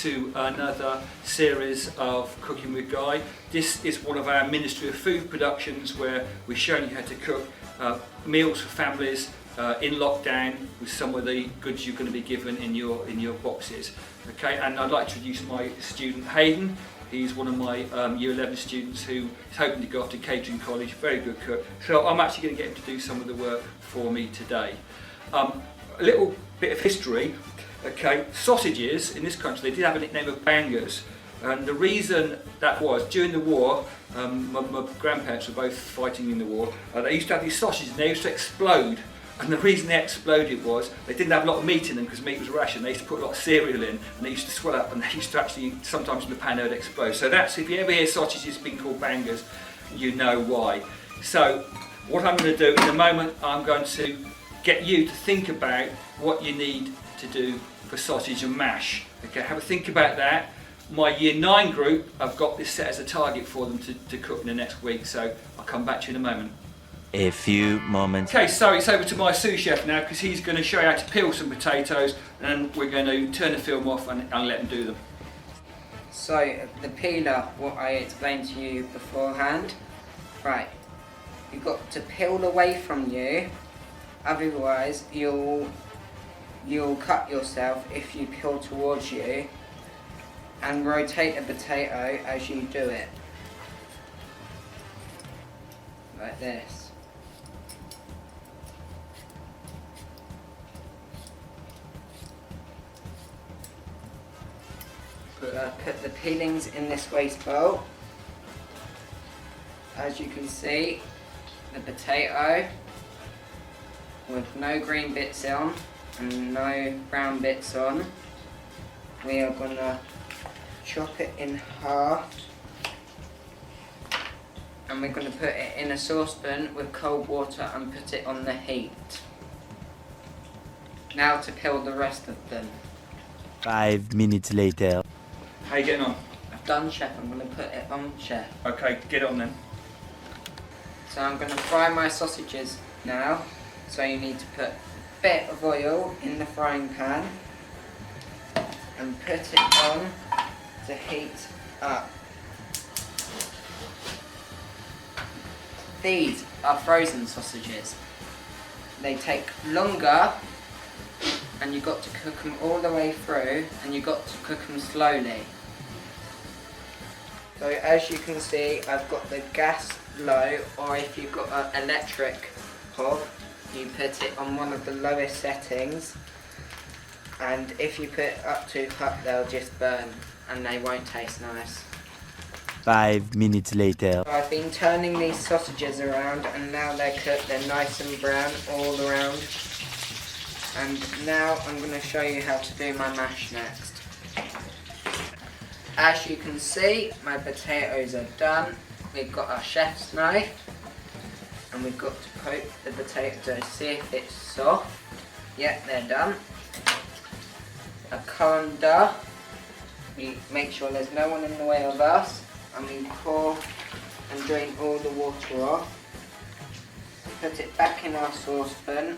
to another series of Cooking with Guy. This is one of our Ministry of Food productions where we're showing you how to cook meals for families in lockdown with some of the goods you're going to be given in your boxes. Okay, and I'd like to introduce my student Hayden. He's one of my Year 11 students who is hoping to go off to catering college, very good cook. So I'm actually going to get him to do some of the work for me today. A little bit of history. Okay, sausages in this country, they did have a nickname of bangers. And the reason that was, during the war, my grandparents were both fighting in the war, they used to have these sausages and they used to explode. And the reason they exploded was they didn't have a lot of meat in them because meat was ration. They used to put a lot of cereal in and they used to swell up and they used to actually, sometimes in the pan they would explode. So that's, if you ever hear sausages being called bangers, you know why. So what I'm going to do in a moment, I'm going to get you to think about what you need to do for sausage and mash. Okay, have a think about that. My Year 9 group, I've got this set as a target for them to cook in the next week, so I'll come back to you in a moment. A few moments. Okay, so it's over to my sous chef now because he's going to show you how to peel some potatoes and we're going to turn the film off and let him do them. So the peeler, what I explained to you beforehand, right, you've got to peel away from you, otherwise you'll cut yourself if you peel towards you, and rotate the potato as you do it, like this. Put the peelings in this waste bowl. As you can see, the potato with no green bits on and no brown bits on. We are going to chop it in half and we're going to put it in a saucepan with cold water and put it on the heat. Now to peel the rest of them. 5 minutes later. How are you getting on? I've done, chef. I'm going to put it on, chef. Okay, get on then. So I'm going to fry my sausages now. So you need to put a bit of oil in the frying pan and put it on to heat up. These are frozen sausages. They take longer and you've got to cook them all the way through and you've got to cook them slowly. So as you can see, I've got the gas low, or if you've got an electric hob, you put it on one of the lowest settings, and if you put it up too hot they'll just burn and they won't taste nice. 5 minutes later. I've been turning these sausages around and now they're cooked, they're nice and brown all around. And now I'm going to show you how to do my mash next. As you can see, my potatoes are done. We've got our chef's knife and we've got to poke the potato to see if it's soft. Yep, they're done. A colander. We make sure there's no one in the way of us, and we pour and drain all the water off. Put it back in our saucepan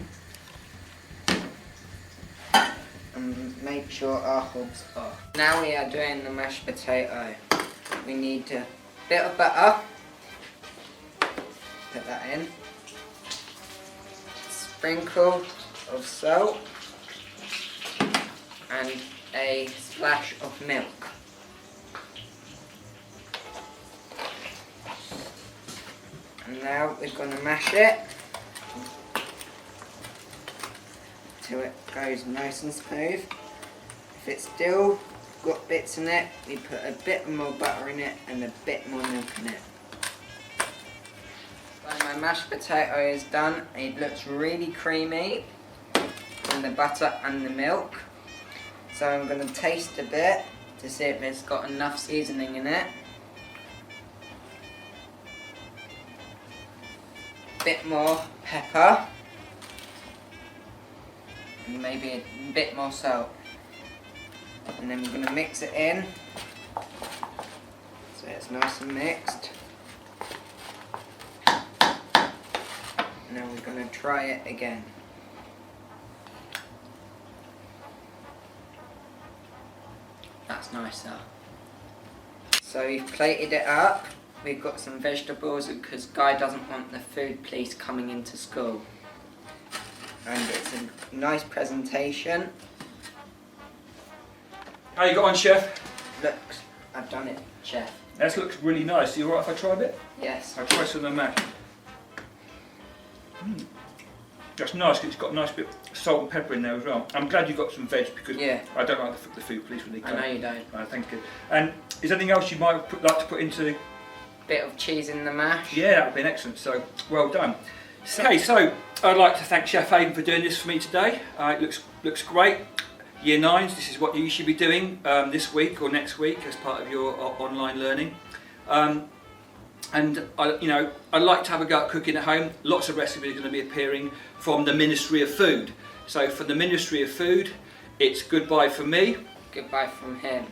and make sure our hob's off. Now we are doing the mashed potato. We need a bit of butter, put that in, sprinkle of salt and a splash of milk. And now we're going to mash it till it goes nice and smooth. If it's still got bits in it, we put a bit more butter in it and a bit more milk in it. So my mashed potato is done. It looks really creamy from the butter and the milk. So I'm going to taste a bit to see if it's got enough seasoning in it. Bit more pepper. And maybe a bit more salt. And then we're going to mix it in so it's nice and mixed. Now we're going to try it again. That's nicer. So we've plated it up. We've got some vegetables because Guy doesn't want the food police coming into school. And it's a nice presentation. How you got on, Chef? Looks, I've done it, Chef. That looks really nice. You alright if I try a bit? Yes. I'll try some of the mash. That's nice because it's got a nice bit of salt and pepper in there as well. I'm glad you got some veg because I don't like the food police when they come. I know you don't. Thank you. And is there anything else you might like to put into? Bit of cheese in the mash. Yeah, that would be excellent. So well done. Okay, so I'd like to thank Chef Aidan for doing this for me today. It looks great. Year 9s, this is what you should be doing this week or next week as part of your online learning. And I'd like to have a go at cooking at home. Lots of recipes are going to be appearing from the Ministry of Food. So for the Ministry of Food, it's goodbye from me. Goodbye from him.